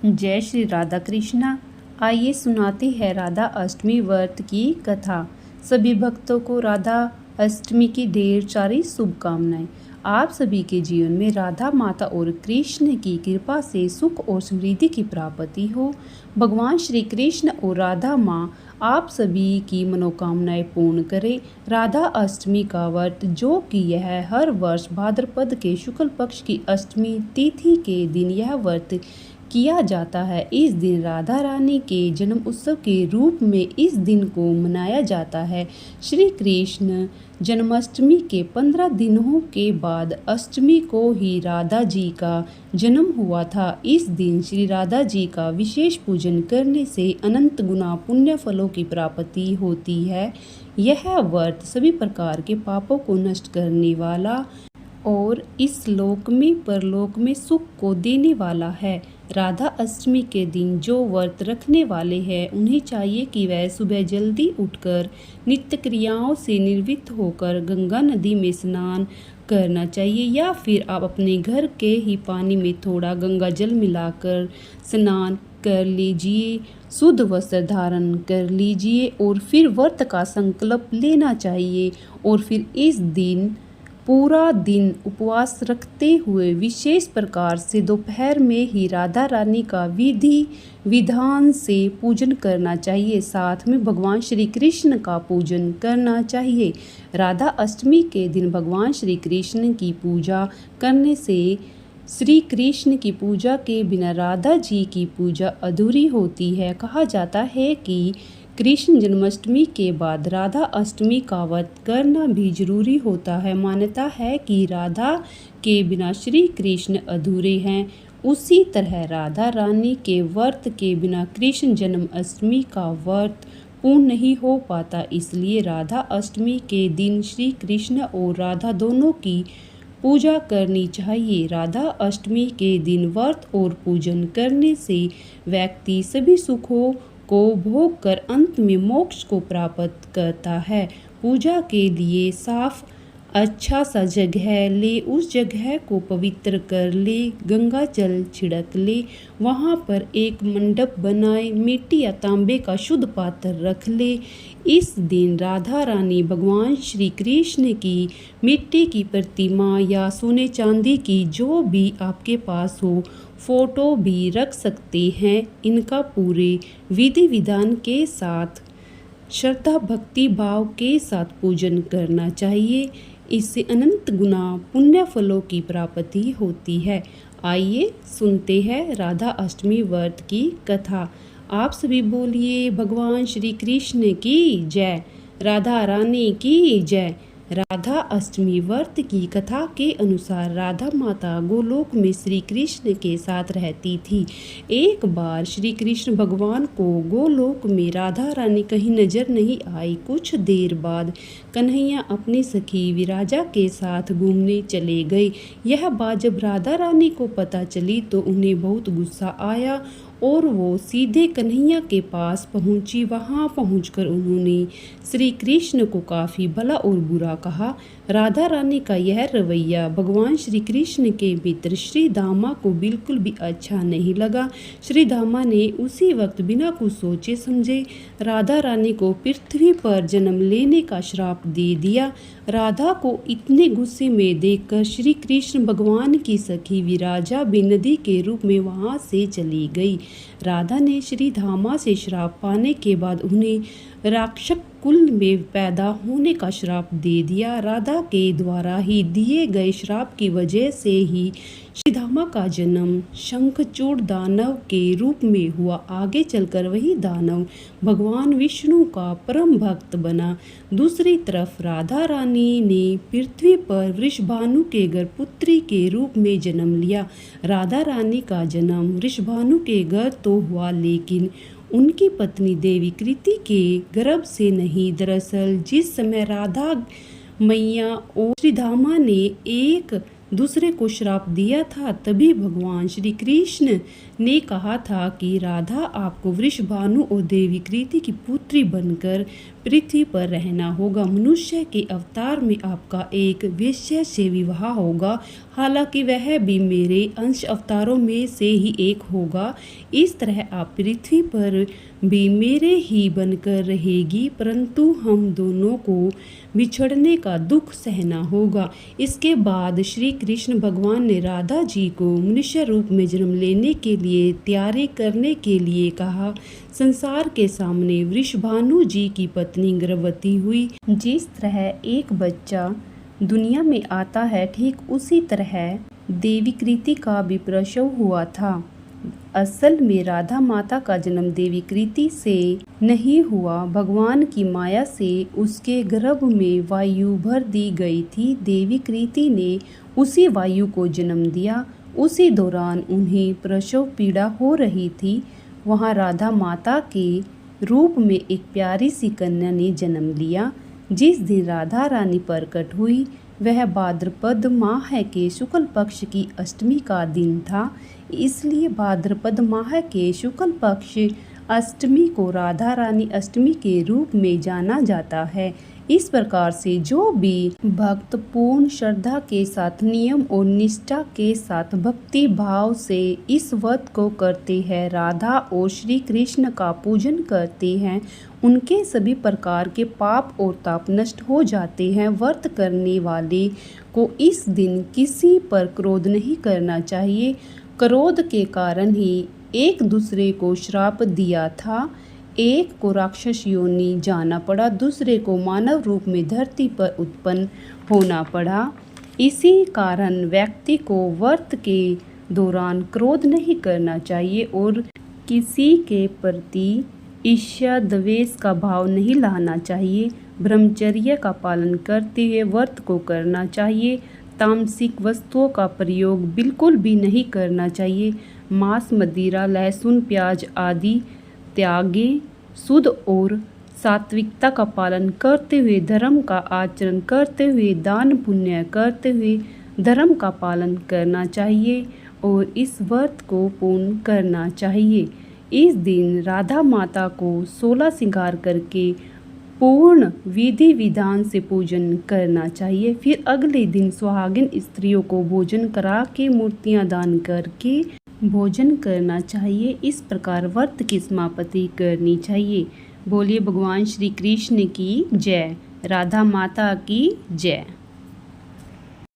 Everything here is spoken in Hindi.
जय श्री राधा कृष्णा। आइए सुनाते हैं राधा अष्टमी व्रत की कथा। सभी भक्तों को राधा अष्टमी की ढेर सारी शुभकामनाएं। आप सभी के जीवन में राधा माता और कृष्ण की कृपा से सुख और समृद्धि की प्राप्ति हो। भगवान श्री कृष्ण और राधा माँ आप सभी की मनोकामनाएं पूर्ण करें। राधा अष्टमी का व्रत, जो कि यह हर वर्ष भाद्रपद के शुक्ल पक्ष की अष्टमी तिथि के दिन यह व्रत किया जाता है। इस दिन राधा रानी के जन्म उत्सव के रूप में इस दिन को मनाया जाता है। श्री कृष्ण जन्माष्टमी के 15 दिनों के बाद अष्टमी को ही राधा जी का जन्म हुआ था। इस दिन श्री राधा जी का विशेष पूजन करने से अनंत गुना पुण्य फलों की प्राप्ति होती है। यह व्रत सभी प्रकार के पापों को नष्ट करने वाला और इस लोक में परलोक में सुख को देने वाला है। राधा अष्टमी के दिन जो व्रत रखने वाले हैं उन्हें चाहिए कि वह सुबह जल्दी उठकर नित्य क्रियाओं से निवृत्त होकर गंगा नदी में स्नान करना चाहिए, या फिर आप अपने घर के ही पानी में थोड़ा गंगा जल मिलाकर स्नान कर लीजिए। शुद्ध वस्त्र धारण कर लीजिए और फिर व्रत का संकल्प लेना चाहिए। और फिर इस दिन पूरा दिन उपवास रखते हुए विशेष प्रकार से दोपहर में ही राधा रानी का विधि विधान से पूजन करना चाहिए। साथ में भगवान श्री कृष्ण का पूजन करना चाहिए। राधा अष्टमी के दिन भगवान श्री कृष्ण की पूजा करने से श्री कृष्ण की पूजा के बिना राधा जी की पूजा अधूरी होती है। कहा जाता है कि कृष्ण जन्माष्टमी के बाद राधा अष्टमी का व्रत करना भी जरूरी होता है। मान्यता है कि राधा के बिना श्री कृष्ण अधूरे हैं। उसी तरह राधा रानी के व्रत के बिना कृष्ण जन्माष्टमी का व्रत पूर्ण नहीं हो पाता। इसलिए राधा अष्टमी के दिन श्री कृष्ण और राधा दोनों की पूजा करनी चाहिए। राधा अष्टमी के दिन व्रत और पूजन करने से व्यक्ति सभी सुखों को भोग कर अंत में मोक्ष को प्राप्त करता है। पूजा के लिए साफ अच्छा सा जगह ले, उस जगह को पवित्र कर ले, गंगा जल छिड़क ले, वहाँ पर एक मंडप बनाए, मिट्टी या तांबे का शुद्ध पात्र रख ले। इस दिन राधा रानी भगवान श्री कृष्ण की मिट्टी की प्रतिमा या सोने चांदी की जो भी आपके पास हो फोटो भी रख सकते हैं। इनका पूरे विधि विधान के साथ श्रद्धा भक्ति भाव के साथ पूजन करना चाहिए। इससे अनंत गुना पुण्य फलों की प्राप्ति होती है। आइए सुनते हैं राधा अष्टमी व्रत की कथा। आप सभी बोलिए भगवान श्री कृष्ण की जय, राधा रानी की जय। राधा अष्टमी व्रत की कथा के अनुसार राधा माता गोलोक में श्री कृष्ण के साथ रहती थी। एक बार श्री कृष्ण भगवान को गोलोक में राधा रानी कहीं नजर नहीं आई। कुछ देर बाद कन्हैया अपनी सखी विराजा के साथ घूमने चले गए। यह बात जब राधा रानी को पता चली तो उन्हें बहुत गुस्सा आया और वो सीधे कन्हैया के पास पहुंची। वहां पहुंचकर उन्होंने श्री कृष्ण को काफ़ी भला और बुरा कहा। राधा रानी का यह रवैया भगवान श्री कृष्ण के मित्र श्री धामा को बिल्कुल भी अच्छा नहीं लगा। श्री धामा ने उसी वक्त बिना कुछ सोचे समझे राधा रानी को पृथ्वी पर जन्म लेने का श्राप दे दिया। राधा को इतने गुस्से में देखकर श्री कृष्ण भगवान की सखी विराजा भी नदी के रूप में वहां से चली गई। राधा ने श्री धामा से श्राप पाने के बाद उन्हें राक्षस कुल में पैदा होने का श्राप दे दिया। राधा के द्वारा ही दिए गए श्राप की वजह से ही श्रीधामा का जन्म शंखचूड़ दानव के रूप में हुआ। आगे चलकर वही दानव भगवान विष्णु का परम भक्त बना। दूसरी तरफ राधा रानी ने पृथ्वी पर वृषभानु के गर्भपुत्री के रूप में जन्म लिया। राधा रानी का जन्म वृषभानु के गर्भ तो हुआ, लेकिन उनकी पत्नी देवी कृति के गर्भ से नहीं। दरअसल जिस समय राधा मैया और श्रीधामा ने एक दूसरे को श्राप दिया था, तभी भगवान श्री कृष्ण ने कहा था कि राधा आपको वृषभानु और देवी कृति की पुत्री बनकर पृथ्वी पर रहना होगा। मनुष्य के अवतार में आपका एक वेश्या से विवाह होगा, हालांकि वह भी मेरे अंश अवतारों में से ही एक होगा। इस तरह आप पृथ्वी पर भी मेरे ही बनकर रहेगी, परंतु हम दोनों को बिछड़ने का दुख सहना होगा। इसके बाद श्री कृष्ण भगवान ने राधा जी को मनुष्य रूप में जन्म लेने के लिए तैयारी करने के लिए कहा। संसार के सामने वृषभानु जी की पत्नी गर्भवती हुई। जिस तरह एक बच्चा दुनिया में आता है, ठीक उसी तरह देवी कृति का भी प्रसव हुआ था। असल में राधा माता का जन्म देवी कृति से नहीं हुआ, भगवान की माया से उसके गर्भ में वायु भर दी गई थी। देवी कृति ने उसी वायु को जन्म दिया। उसी दौरान उन्हें प्रसव पीड़ा हो रही थी। वहाँ राधा माता के रूप में एक प्यारी सी कन्या ने जन्म लिया। जिस दिन राधा रानी प्रकट हुई वह भाद्रपद माह के शुक्ल पक्ष की अष्टमी का दिन था, इसलिए भाद्रपद माह के शुक्ल पक्ष अष्टमी को राधा रानी अष्टमी के रूप में जाना जाता है। इस प्रकार से जो भी भक्त पूर्ण श्रद्धा के साथ, नियम और निष्ठा के साथ भक्ति भाव से इस व्रत को करते हैं, राधा और श्री कृष्ण का पूजन करते हैं, उनके सभी प्रकार के पाप और ताप नष्ट हो जाते हैं। व्रत करने वाले को इस दिन किसी पर क्रोध नहीं करना चाहिए। क्रोध के कारण ही एक दूसरे को श्राप दिया था। एक को राक्षस योनि जाना पड़ा, दूसरे को मानव रूप में धरती पर उत्पन्न होना पड़ा। इसी कारण व्यक्ति को व्रत के दौरान क्रोध नहीं करना चाहिए और किसी के प्रति ईर्ष्या द्वेष का भाव नहीं लाना चाहिए। ब्रह्मचर्य का पालन करते हुए व्रत को करना चाहिए। तामसिक वस्तुओं का प्रयोग बिल्कुल भी नहीं करना चाहिए। मांस, मदिरा, लहसुन, प्याज आदि त्यागें। शुद्ध और सात्विकता का पालन करते हुए, धर्म का आचरण करते हुए, दान पुण्य करते हुए धर्म का पालन करना चाहिए और इस व्रत को पूर्ण करना चाहिए। इस दिन राधा माता को 16 श्रृंगार करके पूर्ण विधि विधान से पूजन करना चाहिए। फिर अगले दिन सुहागिन स्त्रियों को भोजन करा के, मूर्तियां दान करके भोजन करना चाहिए। इस प्रकार व्रत की समाप्ति करनी चाहिए। बोलिए भगवान श्री कृष्ण की जय, राधा माता की जय।